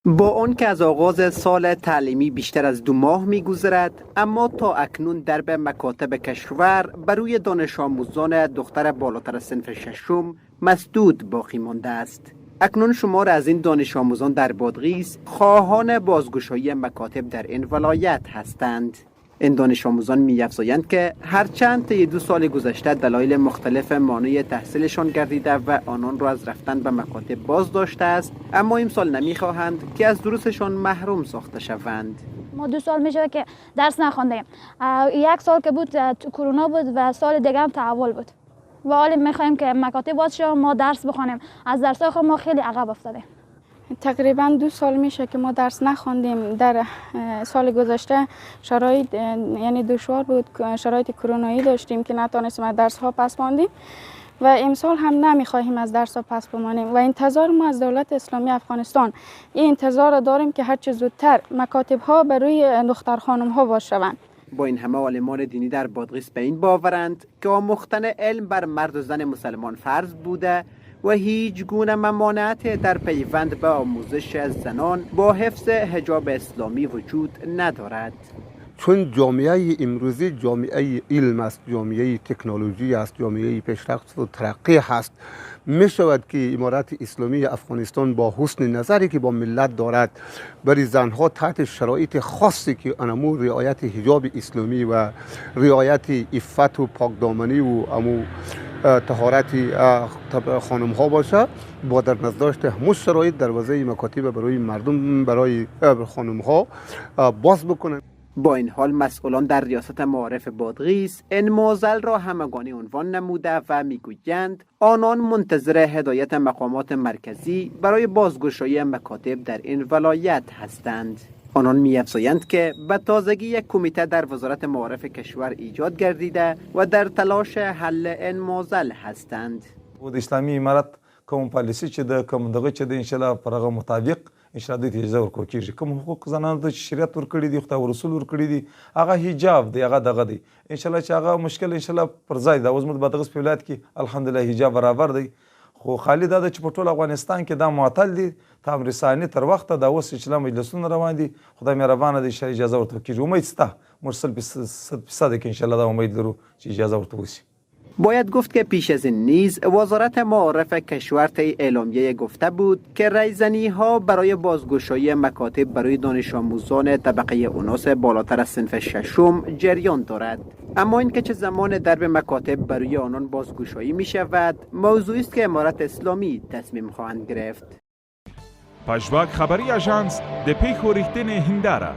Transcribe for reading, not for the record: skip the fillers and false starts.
با آنکه از آغاز سال تعلیمی بیشتر از 2 ماه می‌گذرد، اما تا اکنون درب مکاتب کشور بر روی دانش آموزان دختر بالاتر از صنف ششم مسدود باقی مانده است. اکنون شمار از این دانش آموزان در بادغیس خواهان بازگشایی مکاتب در این ولایت هستند. این دانش آموزان می‌افزایند که هرچند طی 2 سال گذشته دلایل مختلف مانع تحصیلشان گردیده و آنان را از رفتن به مکاتب باز داشته است، اما امسال نمی‌خواهند که از دروسشان محروم ساخته شوند. ما 2 سال میشه که درس نخوندیم. 1 سال که بود کرونا بود و سال دیگه هم تحول بود. و حالا می‌خوایم که مکاتب باز شه ما درس بخونیم. از درس‌های خود ما خیلی عقب افتادیم. تقریبا 2 سال میشه که ما درس نخوندیم. در سال گذشته شرایط یعنی دشوار بود، شرایط کرونایی داشتیم که نتونستیم از درس ها پس ماندیم و امسال هم نمیخواهیم از درس ها پس بمانیم و انتظار ما از دولت اسلامی افغانستان این انتظار را داریم که هرچه زودتر مکاتب ها بر روی دختر خانم ها باز شوند. با این همه عالمان دینی در بادغیس به این باورند که آموختن علم بر مرد و زن مسلمان فرض بوده و هیچ گونه ممانعت در پیوند به آموزش زنان با حفظ حجاب اسلامی وجود ندارد. چون جامعه امروزی جامعه علم است، جامعه تکنولوژی است، جامعه پیشرفت و ترقی هست، می شود که امارت اسلامی افغانستان با حسن نظری که با ملت دارد برای زنها تحت شرایط خاصی که انمو رعایت حجاب اسلامی و رعایت عفت و پاکدامنی و امو طهارت خانم ها باشه، با در نظر داشت همون شرایط دروازه مکاتب برای مردم، برای خانم ها باز بکنند. با این حال مسئولان در ریاست معارف بادغیس این معضل را همگانی عنوان نموده و میگویند آنان منتظر هدایت مقامات مرکزی برای بازگشایی مکاتب در این ولایت هستند. آنان می‌افزایند که به تازگی یک کمیته در وزارت معارف کشور ایجاد گردیده و در تلاش حل این معضل هستند. د اسلامي امارت کوم پالیسی چې د کوم دغه چې د انشاءالله پر هغه مطابق انشاءالله د اجازه ورکول کېږي. کوم حقوق زنانو ته چې شریعت ورکړي دي، خدای رسول ورکړي دي، هغه حجاب دی، هغه دغه دی. انشاءالله چې هغه مشکل انشاءالله پر ځای دا اوس موږ بادغیس په ولایت کې الحمدلله حجاب برابر دی. خو خالی دا چې په ټول افغانستان کې دا معطل دي، تام رساني تر وخته دا اوس چې مجلسونه روان دي، خدای مهربانه دی چې اجازه ورته کېږي. امید شته موږ 100% کې انشاءالله دا امید لرو چې اجازه ورته وشي. باید گفت که پیش از این نیز وزارت معارف کشور طی اعلامیه گفته بود که رایزنی ها برای بازگشایی مکاتب برای دانش آموزان طبقه اوناس بالاتر از صنف ششم جریان دارد. اما اینکه چه زمان درب مکاتب برای آنان بازگشایی می شود موضوعی است که امارت اسلامی تصمیم خواهند گرفت. پژواک خبری اژانس د پیښو ریښتینې هنداره